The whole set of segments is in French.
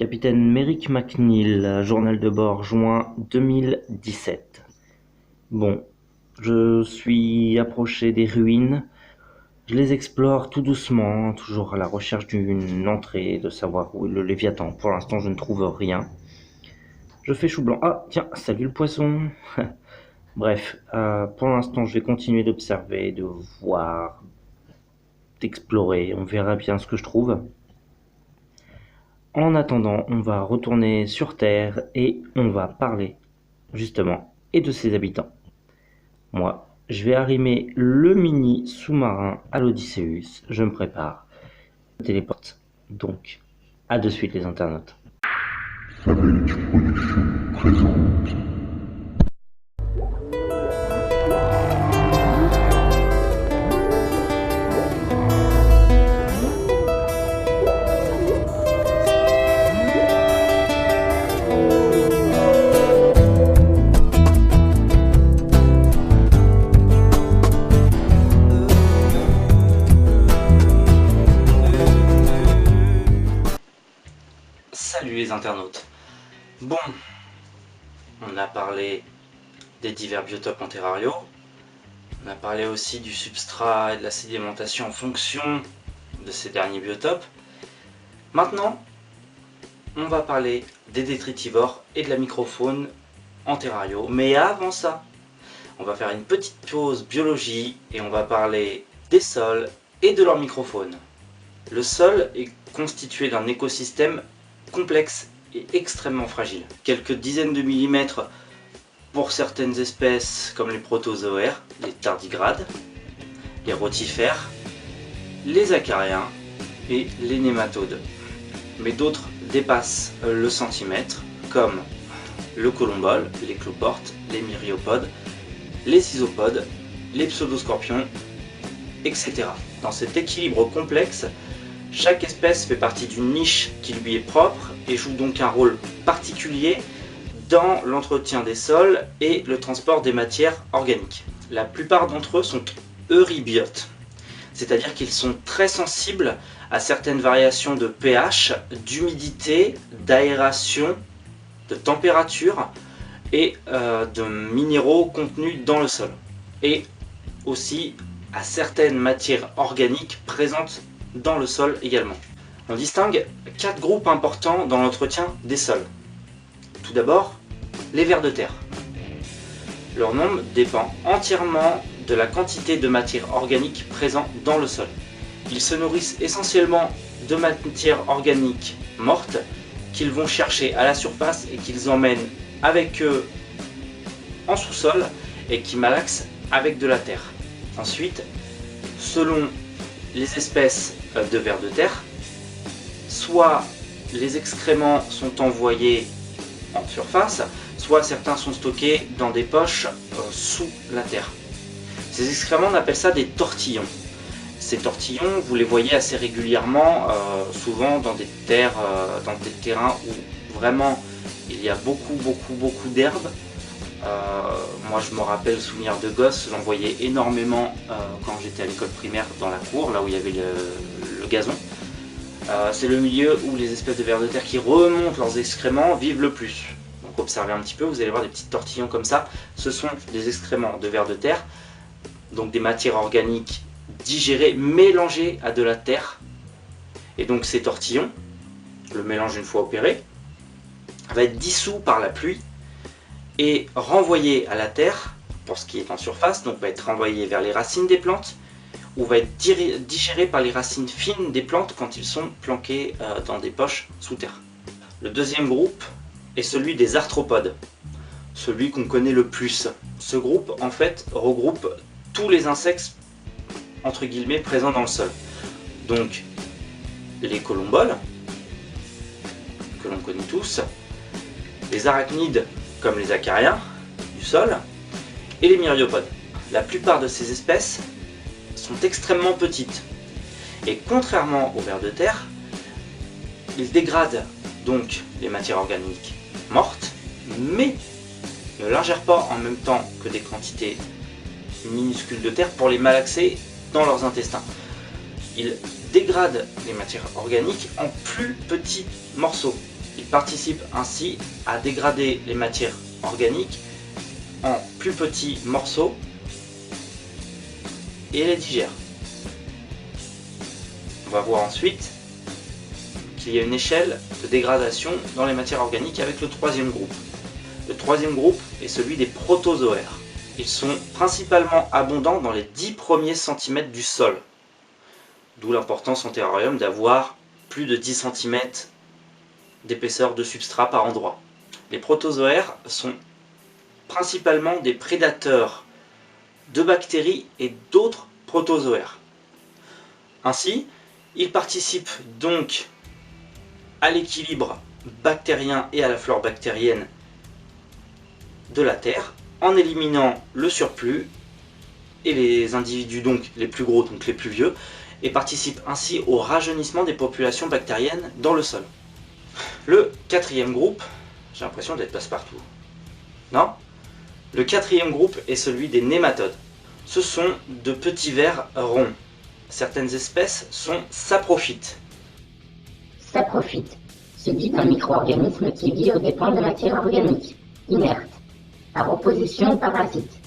Capitaine Merrick McNeil, journal de bord, juin 2017. Bon, je suis approché des ruines. Je les explore tout doucement, toujours à la recherche d'une entrée, de savoir où est le Léviathan. Pour l'instant, je ne trouve rien. Je fais chou blanc. Ah, tiens, salut le poisson. Bref, pour l'instant, je vais continuer d'observer, de voir, d'explorer. On verra bien ce que je trouve. En attendant, on va retourner sur Terre et on va parler, justement, et de ses habitants. Moi, je vais arrimer le mini sous-marin à l'Odysseus. Je me prépare. Je téléporte. Donc, à de suite les internautes. Savage Production présente. Salut les internautes. Bon, on a parlé des divers biotopes en terrario. On a parlé aussi du substrat et de la sédimentation en fonction de ces derniers biotopes. Maintenant, on va parler des détritivores et de la microfaune en terrario. Mais avant ça, on va faire une petite pause biologie et on va parler des sols et de leur microfaune. Le sol est constitué d'un écosystème complexe et extrêmement fragile. Quelques dizaines de millimètres pour certaines espèces comme les protozoaires, les tardigrades, les rotifères, les acariens et les nématodes. Mais d'autres dépassent le centimètre comme le colombole, les cloportes, les myriapodes, les isopodes, les pseudoscorpions, etc. Dans cet équilibre complexe, chaque espèce fait partie d'une niche qui lui est propre et joue donc un rôle particulier dans l'entretien des sols et le transport des matières organiques. La plupart d'entre eux sont eurybiotes, c'est-à-dire qu'ils sont très sensibles à certaines variations de pH, d'humidité, d'aération, de température et de minéraux contenus dans le sol. Et aussi à certaines matières organiques présentes dans le sol également. On distingue 4 groupes importants dans l'entretien des sols. Tout d'abord, les vers de terre. Leur nombre dépend entièrement de la quantité de matière organique présente dans le sol. Ils se nourrissent essentiellement de matière organique morte qu'ils vont chercher à la surface et qu'ils emmènent avec eux en sous-sol et qui malaxent avec de la terre. Ensuite, selon les espèces de vers de terre, soit les excréments sont envoyés en surface, soit certains sont stockés dans des poches sous la terre. Ces excréments, on appelle ça des tortillons. Ces tortillons, vous les voyez assez régulièrement, souvent dans des terres, dans des terrains où vraiment il y a beaucoup d'herbes. Moi je me rappelle, souvenir de gosse, j'en voyais énormément quand j'étais à l'école primaire dans la cour, là où il y avait le gazon. C'est le milieu où les espèces de vers de terre qui remontent leurs excréments vivent le plus. Donc observez un petit peu, vous allez voir des petits tortillons comme ça. Ce sont des excréments de vers de terre, donc des matières organiques digérées, mélangées à de la terre. Et donc ces tortillons, le mélange une fois opéré, va être dissous par la pluie et renvoyé à la terre pour ce qui est en surface, donc va être renvoyé vers les racines des plantes ou va être digéré par les racines fines des plantes quand ils sont planqués dans des poches sous terre. Le deuxième groupe est celui des arthropodes, celui qu'on connaît le plus. Ce groupe en fait regroupe tous les insectes entre guillemets présents dans le sol. Donc les colomboles, que l'on connaît tous, les arachnides comme les acariens du sol et les myriapodes. La plupart de ces espèces sont extrêmement petites et contrairement aux vers de terre, ils dégradent donc les matières organiques mortes mais ne l'ingèrent pas en même temps que des quantités minuscules de terre pour les malaxer dans leurs intestins. Ils dégradent les matières organiques en plus petits morceaux. Il participe ainsi à dégrader les matières organiques en plus petits morceaux et les digère. On va voir ensuite qu'il y a une échelle de dégradation dans les matières organiques avec le troisième groupe. Le troisième groupe est celui des protozoaires. Ils sont principalement abondants dans les 10 premiers centimètres du sol, d'où l'importance en terrarium d'avoir plus de 10 cm d'épaisseur de substrat par endroit. Les protozoaires sont principalement des prédateurs de bactéries et d'autres protozoaires. Ainsi, ils participent donc à l'équilibre bactérien et à la flore bactérienne de la Terre en éliminant le surplus et les individus donc les plus gros, donc les plus vieux, et participent ainsi au rajeunissement des populations bactériennes dans le sol. Le quatrième groupe, j'ai l'impression d'être passe-partout. Non ? Le quatrième groupe est celui des nématodes. Ce sont de petits vers ronds. Certaines espèces sont saprophytes. Saprophyte se dit un micro-organisme qui vit aux dépens de matière organique, inerte, par opposition aux parasites,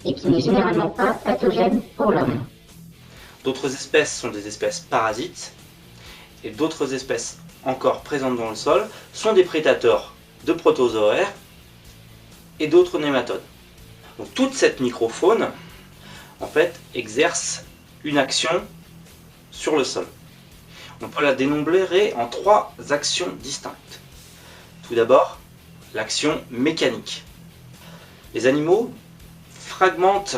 et qui n'est généralement pas pathogène pour l'homme. D'autres espèces sont des espèces parasites, et d'autres espèces encore présentes dans le sol sont des prédateurs de protozoaires et d'autres nématodes. Donc, toute cette microfaune en fait exerce une action sur le sol. On peut la dénombrer en 3 actions distinctes. Tout d'abord, l'action mécanique. Les animaux fragmentent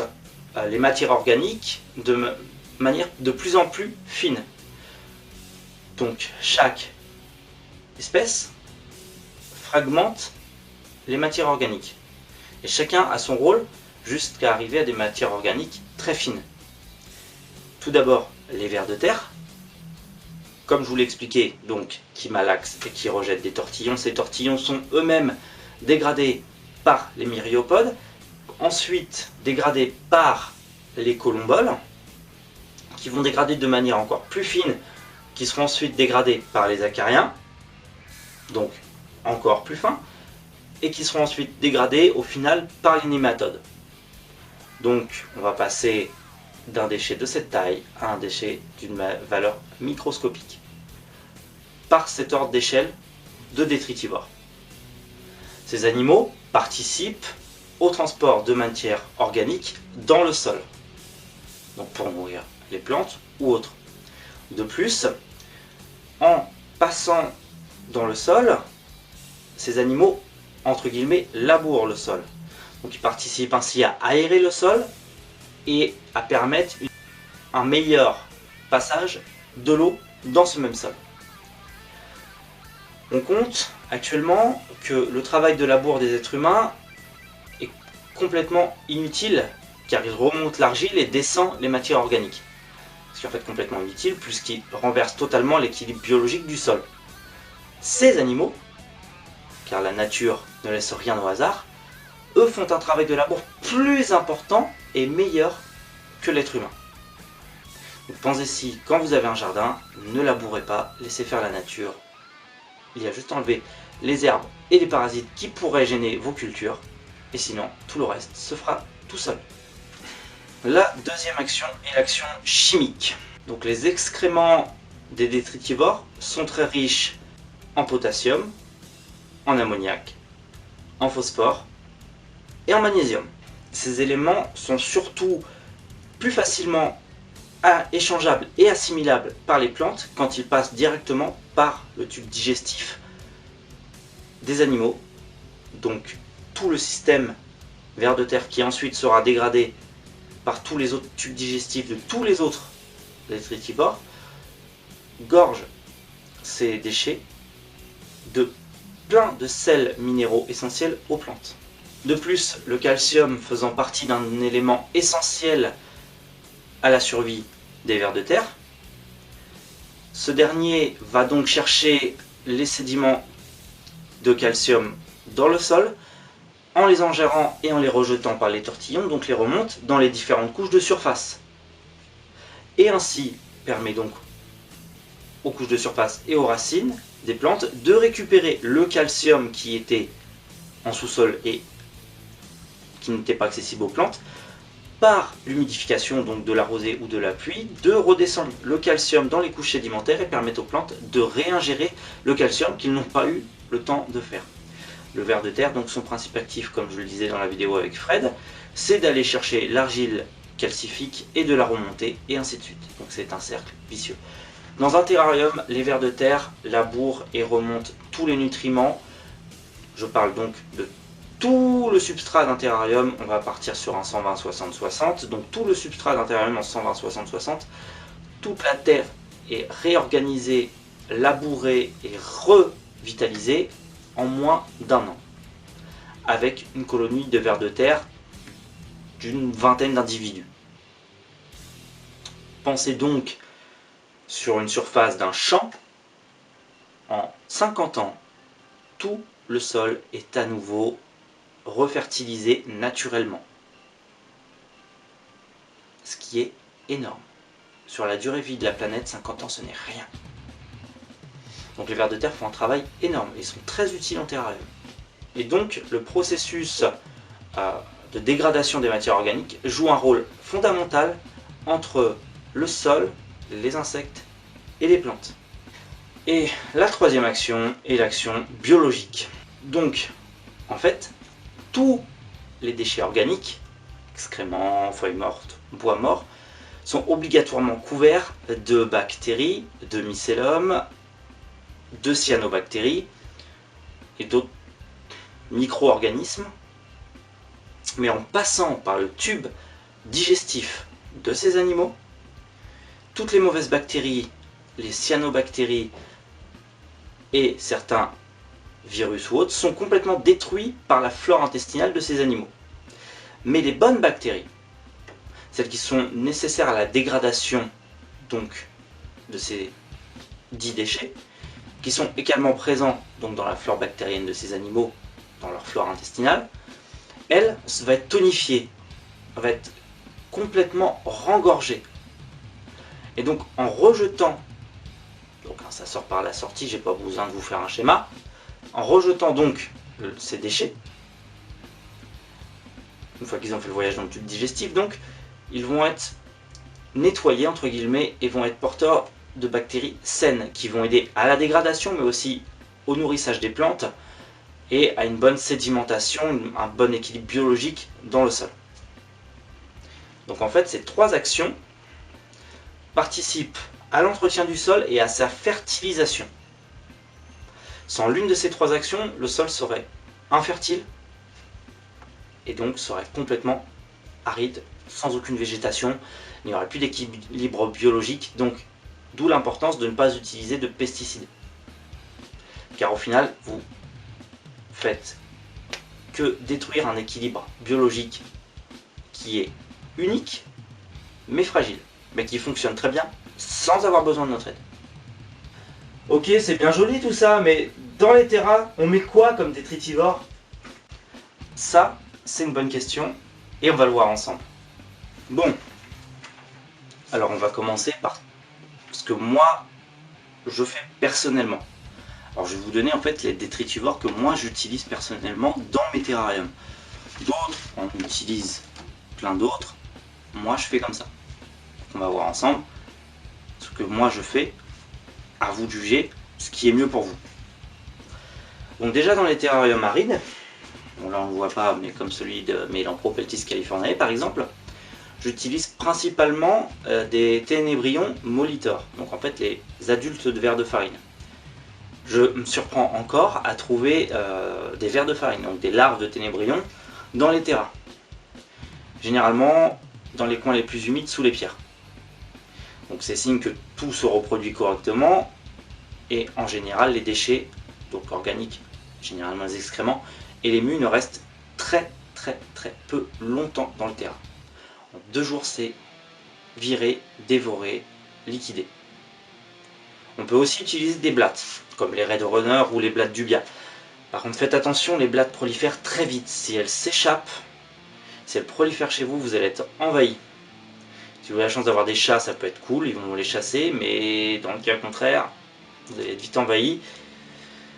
les matières organiques de manière de plus en plus fine. Donc chaque espèce fragmente les matières organiques. Et chacun a son rôle jusqu'à arriver à des matières organiques très fines. Tout d'abord, les vers de terre, comme je vous l'ai expliqué, donc qui malaxent et qui rejettent des tortillons. Ces tortillons sont eux-mêmes dégradés par les myriapodes, ensuite dégradés par les colomboles, qui vont dégrader de manière encore plus fine, qui seront ensuite dégradés par les acariens, donc encore plus fins, et qui seront ensuite dégradés au final par les nématodes. Donc on va passer d'un déchet de cette taille à un déchet d'une valeur microscopique, par cet ordre d'échelle de détritivores. Ces animaux participent au transport de matières organiques dans le sol, donc pour nourrir les plantes ou autres. De plus, en passant dans le sol, ces animaux, entre guillemets, labourent le sol. Donc ils participent ainsi à aérer le sol et à permettre un meilleur passage de l'eau dans ce même sol. On compte actuellement que le travail de labour des êtres humains est complètement inutile car il remonte l'argile et descend les matières organiques. Ce qui est en fait complètement inutile puisqu'il renverse totalement l'équilibre biologique du sol. Ces animaux, car la nature ne laisse rien au hasard, eux font un travail de labour plus important et meilleur que l'être humain. Donc pensez-y, quand vous avez un jardin, ne labourez pas, laissez faire la nature. Il y a juste à enlever les herbes et les parasites qui pourraient gêner vos cultures, et sinon tout le reste se fera tout seul. La deuxième action est l'action chimique. Donc les excréments des détritivores sont très riches en potassium, en ammoniac, en phosphore et en magnésium. Ces éléments sont surtout plus facilement échangeables et assimilables par les plantes quand ils passent directement par le tube digestif des animaux. Donc tout le système vers de terre qui ensuite sera dégradé par tous les autres tubes digestifs de tous les autres détritivores gorge ces déchets de plein de sels minéraux essentiels aux plantes. De plus, le calcium faisant partie d'un élément essentiel à la survie des vers de terre, ce dernier va donc chercher les sédiments de calcium dans le sol en les ingérant et en les rejetant par les tortillons, donc les remonte dans les différentes couches de surface. Et ainsi permet donc aux couches de surface et aux racines des plantes, de récupérer le calcium qui était en sous-sol et qui n'était pas accessible aux plantes, par l'humidification, donc de la rosée ou de la pluie, de redescendre le calcium dans les couches sédimentaires et permettre aux plantes de réingérer le calcium qu'ils n'ont pas eu le temps de faire. Le ver de terre, donc son principe actif, comme je le disais dans la vidéo avec Fred, c'est d'aller chercher l'argile calcifique et de la remonter, et ainsi de suite. Donc c'est un cercle vicieux. Dans un terrarium, les vers de terre labourent et remontent tous les nutriments. Je parle donc de tout le substrat d'un terrarium. On va partir sur un 120-60-60. Donc tout le substrat d'un terrarium en 120-60-60. Toute la terre est réorganisée, labourée et revitalisée en moins d'un an, avec une colonie de vers de terre d'une vingtaine d'individus. Pensez donc sur une surface d'un champ, en 50 ans, tout le sol est à nouveau refertilisé naturellement. Ce qui est énorme. Sur la durée de vie de la planète, 50 ans, ce n'est rien. Donc les vers de terre font un travail énorme et sont très utiles en terrarium. Et donc le processus de dégradation des matières organiques joue un rôle fondamental entre le sol, les insectes et les plantes. Et la troisième action est l'action biologique. Donc, en fait, tous les déchets organiques, excréments, feuilles mortes, bois mort, sont obligatoirement couverts de bactéries, de mycélium, de cyanobactéries et d'autres micro-organismes. Mais en passant par le tube digestif de ces animaux, toutes les mauvaises bactéries, les cyanobactéries et certains virus ou autres sont complètement détruits par la flore intestinale de ces animaux. Mais les bonnes bactéries, celles qui sont nécessaires à la dégradation donc de ces dits déchets, qui sont également présents donc dans la flore bactérienne de ces animaux, dans leur flore intestinale, elle va être tonifiée, va être complètement rengorgée. Et donc en rejetant, donc ça sort par la sortie, j'ai pas besoin de vous faire un schéma, en rejetant donc ces déchets, une fois qu'ils ont fait le voyage dans le tube digestif, donc ils vont être nettoyés entre guillemets et vont être porteurs de bactéries saines qui vont aider à la dégradation mais aussi au nourrissage des plantes et à une bonne sédimentation, un bon équilibre biologique dans le sol. Donc en fait ces trois actions participent à l'entretien du sol et à sa fertilisation. Sans l'une de ces trois actions, le sol serait infertile et donc serait complètement aride, sans aucune végétation, il n'y aurait plus d'équilibre biologique, donc d'où l'importance de ne pas utiliser de pesticides. Car au final, vous faites que détruire un équilibre biologique qui est unique, mais fragile, mais qui fonctionne très bien sans avoir besoin de notre aide. Ok, c'est bien joli tout ça, mais dans les terras, on met quoi comme détritivore? Ça, c'est une bonne question, et on va le voir ensemble. Bon, alors on va commencer par ce que moi, je fais personnellement. Alors je vais vous donner en fait les détritivores que moi j'utilise personnellement dans mes terrariums. D'autres en utilisent plein d'autres, moi je fais comme ça. On va voir ensemble ce que moi je fais, à vous de juger ce qui est mieux pour vous. Donc déjà dans les terrariums arides, bon là on ne le voit pas mais comme celui de Melanthropeltis californiae par exemple, j'utilise principalement des ténébrions molitors, donc en fait les adultes de vers de farine. Je me surprends encore à trouver des vers de farine, donc des larves de ténébrions, dans les terrains. Généralement dans les coins les plus humides sous les pierres. Donc c'est signe que tout se reproduit correctement et en général les déchets, donc organiques, généralement les excréments, et les mues ne restent très peu longtemps dans le terrain. En 2 jours c'est viré, dévoré, liquidé. On peut aussi utiliser des blattes, comme les Red Runner ou les blattes d'Ubia. Par contre faites attention, les blattes prolifèrent très vite. Si elles s'échappent, si elles prolifèrent chez vous, vous allez être envahi. Si vous avez la chance d'avoir des chats, ça peut être cool, ils vont les chasser, mais dans le cas contraire, vous allez être vite envahi.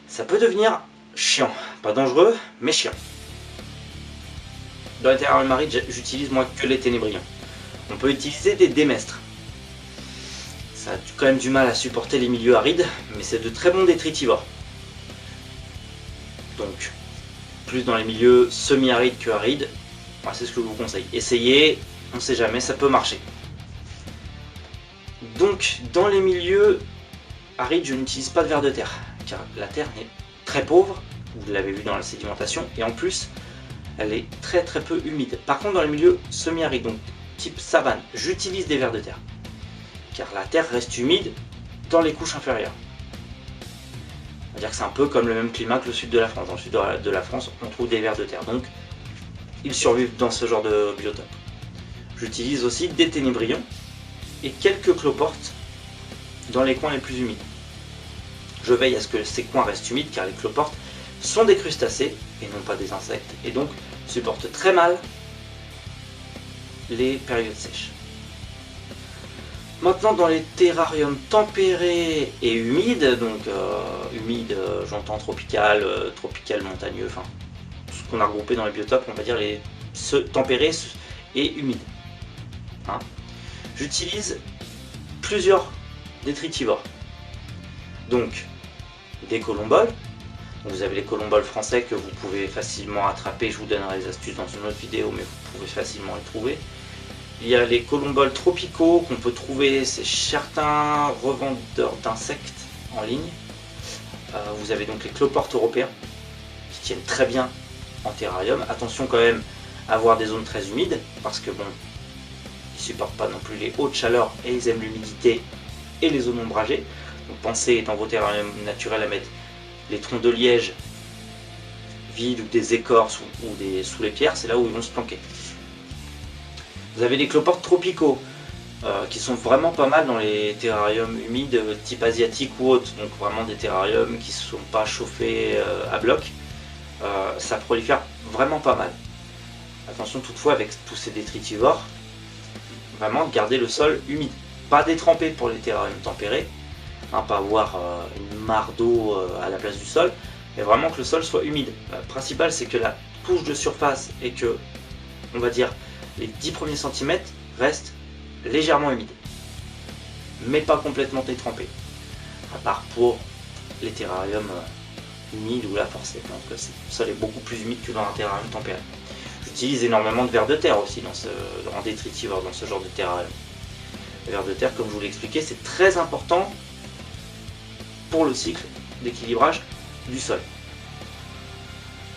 ça peut devenir chiant. Pas dangereux, mais chiant. Dans les terrariums arides, j'utilise moi que les ténébrions. On peut utiliser des démestres. Ça a quand même du mal à supporter les milieux arides, mais c'est de très bons détritivores. Donc, plus dans les milieux semi-arides que arides, c'est ce que je vous conseille. Essayez, on ne sait jamais, ça peut marcher. Donc, dans les milieux arides, je n'utilise pas de vers de terre, car la terre est très pauvre, vous l'avez vu dans la sédimentation, et en plus, elle est très peu humide. Par contre, dans les milieux semi-arides, donc type savane, j'utilise des vers de terre, car la terre reste humide dans les couches inférieures. On va dire que c'est un peu comme le même climat que le sud de la France. Dans le sud de la France, on trouve des vers de terre, donc ils survivent dans ce genre de biotope. J'utilise aussi des ténébrions et quelques cloportes dans les coins les plus humides. Je veille à ce que ces coins restent humides, car les cloportes sont des crustacés et non pas des insectes, et donc supportent très mal les périodes sèches. Maintenant, dans les terrariums tempérés et humides, donc humide, j'entends tropical, tropical montagneux, enfin ce qu'on a regroupé dans les biotopes, on va dire les tempérés et humides. Hein. J'utilise plusieurs détritivores. Donc des colomboles. Vous avez les colomboles français que vous pouvez facilement attraper, je vous donnerai les astuces dans une autre vidéo, mais vous pouvez facilement les trouver. Il y a les colomboles tropicaux qu'on peut trouver chez certains revendeurs d'insectes en ligne. Vous avez donc les cloportes européens qui tiennent très bien en terrarium. Attention quand même à avoir des zones très humides parce que bon, ils ne supportent pas non plus les hautes chaleurs et ils aiment l'humidité et les zones ombragées. Donc pensez dans vos terrariums naturels à mettre les troncs de liège vides ou des écorces ou sous les pierres, c'est là où ils vont se planquer. Vous avez les cloportes tropicaux qui sont vraiment pas mal dans les terrariums humides type asiatique ou autres, donc vraiment des terrariums qui ne sont pas chauffés à bloc. Ça prolifère vraiment pas mal. Attention toutefois avec tous ces détritivores, vraiment garder le sol humide, pas détrempé pour les terrariums tempérés, hein, pas avoir une mare d'eau à la place du sol, mais vraiment que le sol soit humide. Le principal c'est que la couche de surface et que, on va dire, les 10 premiers centimètres restent légèrement humides, mais pas complètement détrempés, à part pour les terrariums humides où là forcément le sol est beaucoup plus humide que dans un terrarium tempéré. J'utilise énormément de vers de terre aussi en détritivore dans ce genre de terrarium. Les vers de terre, comme je vous l'ai expliqué, c'est très important pour le cycle d'équilibrage du sol.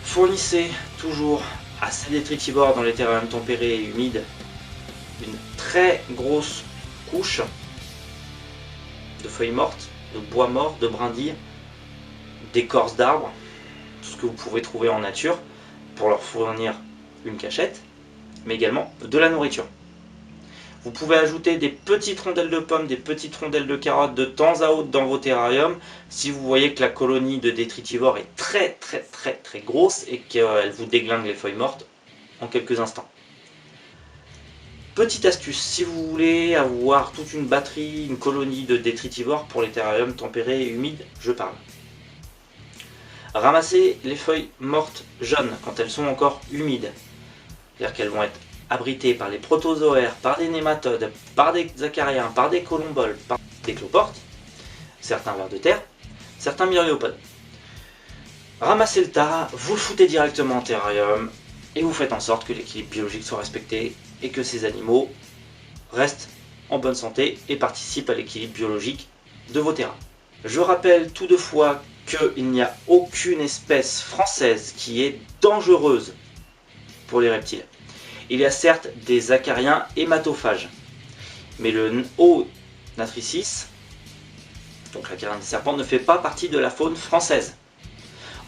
Fournissez toujours à ces détritivores dans les terrariums tempérés et humides une très grosse couche de feuilles mortes, de bois mort, de brindilles, d'écorces d'arbres, tout ce que vous pouvez trouver en nature pour leur fournir une cachette, mais également de la nourriture. Vous pouvez ajouter des petites rondelles de pommes, des petites rondelles de carottes de temps à autre dans vos terrariums si vous voyez que la colonie de détritivores est très grosse et qu'elle vous déglingue les feuilles mortes en quelques instants. Petite astuce, si vous voulez avoir toute une batterie, une colonie de détritivores pour les terrariums tempérés et humides, je parle. Ramassez les feuilles mortes jeunes quand elles sont encore humides, c'est-à-dire qu'elles vont être abritées par les protozoaires, par des nématodes, par des acariens, par des colomboles, par des cloportes, certains vers de terre, certains myriapodes. Ramassez le tas, vous le foutez directement en terrarium et vous faites en sorte que l'équilibre biologique soit respecté et que ces animaux restent en bonne santé et participent à l'équilibre biologique de vos terrains. Je rappelle toutefois qu'il n'y a aucune espèce française qui est dangereuse pour les reptiles. Il y a certes des acariens hématophages, mais le O. natricis, donc l'acarien des serpents, ne fait pas partie de la faune française.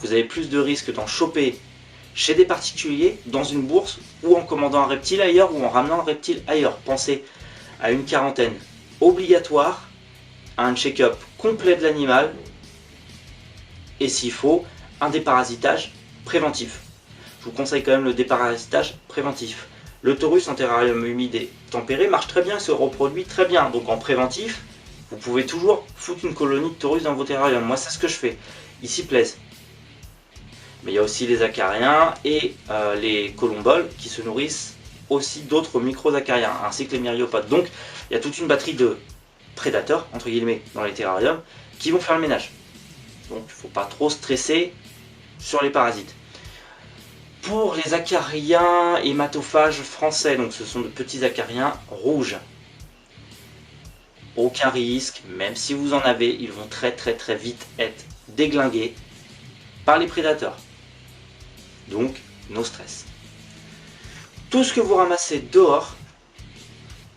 Vous avez plus de risques d'en choper chez des particuliers, dans une bourse, ou en commandant un reptile ailleurs, ou en ramenant un reptile ailleurs. Pensez à une quarantaine obligatoire, à un check-up complet de l'animal, et s'il faut, un déparasitage préventif. Je vous conseille quand même le déparasitage préventif. Le taurus en terrarium humide et tempéré marche très bien et se reproduit très bien. Donc en préventif, vous pouvez toujours foutre une colonie de taurus dans vos terrariums. Moi c'est ce que je fais. ils s'y plaisent. Mais il y a aussi les acariens et les colomboles qui se nourrissent aussi d'autres micro-acariens, ainsi que les myriapodes. Donc il y a toute une batterie de prédateurs, entre guillemets, dans les terrariums, qui vont faire le ménage. Donc il ne faut pas trop stresser sur les parasites. Pour les acariens hématophages français, donc ce sont de petits acariens rouges. Aucun risque, même si vous en avez, ils vont très vite être déglingués par les prédateurs. Donc, no stress. Tout ce que vous ramassez dehors,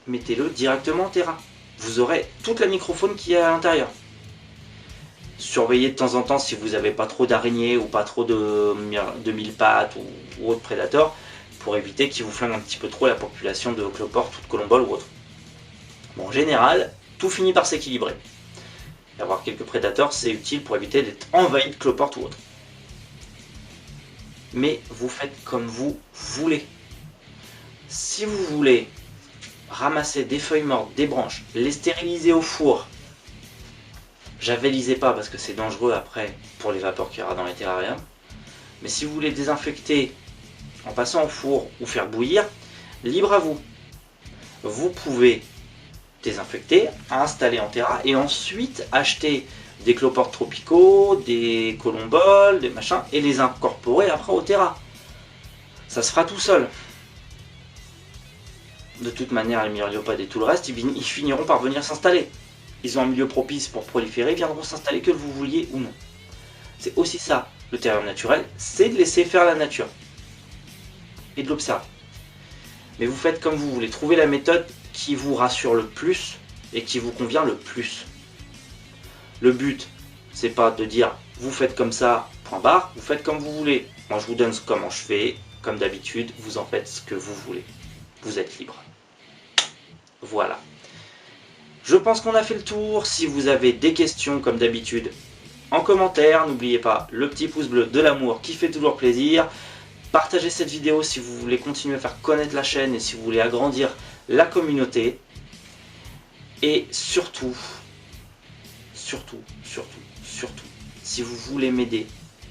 mettez-le directement en terrain. Vous aurez toute la microfaune qui est à l'intérieur. Surveillez de temps en temps si vous n'avez pas trop d'araignées ou pas trop de mille-pattes ou autres prédateurs pour éviter qu'ils vous flinguent un petit peu trop la population de cloportes ou de colomboles ou autres. Bon, en général, tout finit par s'équilibrer. Avoir quelques prédateurs, c'est utile pour éviter d'être envahi de cloportes ou autres. Mais vous faites comme vous voulez. Si vous voulez ramasser des feuilles mortes, des branches, les stériliser au four, javelisez pas parce que c'est dangereux après pour les vapeurs qu'il y aura dans les terrariums. Mais si vous voulez désinfecter en passant au four ou faire bouillir, libre à vous. Vous pouvez désinfecter, installer en terra et ensuite acheter des cloportes tropicaux, des colomboles, des machins et les incorporer après au terra. Ça se fera tout seul. De toute manière, les myriapodes et tout le reste, ils finiront par venir s'installer. Ils ont un milieu propice pour proliférer, viendront s'installer que vous vouliez ou non. C'est aussi ça, le terrarium naturel, c'est de laisser faire la nature. Et de l'observer. Mais vous faites comme vous voulez, trouvez la méthode qui vous rassure le plus et qui vous convient le plus. Le but, c'est pas de dire vous faites comme ça, point barre, vous faites comme vous voulez. Moi je vous donne comment je fais, comme d'habitude, vous en faites ce que vous voulez. Vous êtes libre. Voilà. Je pense qu'on a fait le tour. Si vous avez des questions, comme d'habitude, en commentaire, n'oubliez pas le petit pouce bleu de l'amour qui fait toujours plaisir. Partagez cette vidéo si vous voulez continuer à faire connaître la chaîne et si vous voulez agrandir la communauté. Et surtout, si vous voulez m'aider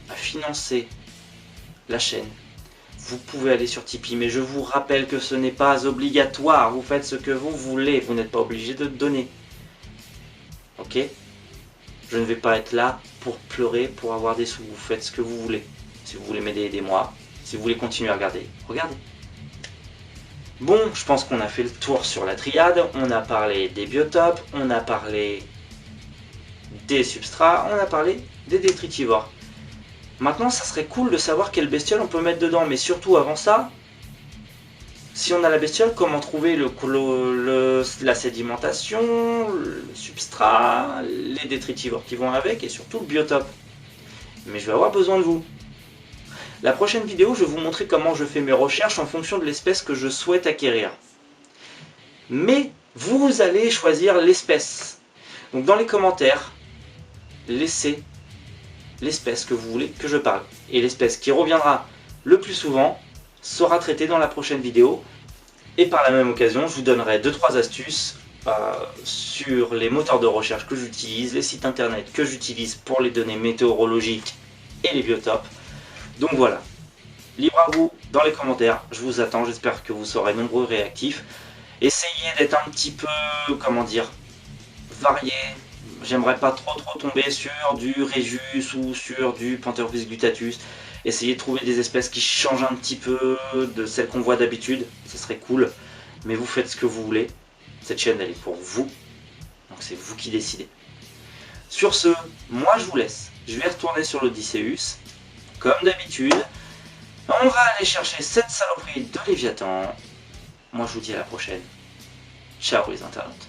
à financer la chaîne, vous pouvez aller sur Tipeee, mais je vous rappelle que ce n'est pas obligatoire, vous faites ce que vous voulez, vous n'êtes pas obligé de donner. Ok? Je ne vais pas être là pour pleurer, pour avoir des sous, vous faites ce que vous voulez. Si vous voulez m'aider, aidez-moi. Si vous voulez continuer à regarder, regardez. Bon, je pense qu'on a fait le tour sur la triade, on a parlé des biotopes, on a parlé des substrats, on a parlé des détritivores. Maintenant, ça serait cool de savoir quelle bestiole on peut mettre dedans, mais surtout avant ça, si on a la bestiole, comment trouver la sédimentation, le substrat, les détritivores qui vont avec, et surtout le biotope. Mais je vais avoir besoin de vous. La prochaine vidéo, je vais vous montrer comment je fais mes recherches en fonction de l'espèce que je souhaite acquérir. Mais vous allez choisir l'espèce. Donc dans les commentaires, laissez l'espèce que vous voulez que je parle. Et l'espèce qui reviendra le plus souvent sera traitée dans la prochaine vidéo. Et par la même occasion, je vous donnerai 2-3 astuces sur les moteurs de recherche que j'utilise, les sites internet que j'utilise pour les données météorologiques et les biotopes. Donc voilà, libre à vous dans les commentaires, je vous attends, j'espère que vous serez nombreux réactifs. Essayez d'être un petit peu, comment dire, varié. J'aimerais pas trop tomber sur du Rhésus ou sur du Pantheropus guttatus. Essayez de trouver des espèces qui changent un petit peu de celles qu'on voit d'habitude, ça serait cool. Mais vous faites ce que vous voulez, cette chaîne elle est pour vous, donc c'est vous qui décidez. Sur ce, moi je vous laisse, je vais retourner sur l'Odysseus, comme d'habitude. On va aller chercher cette saloperie de Léviathan. Moi je vous dis à la prochaine. Ciao les internautes.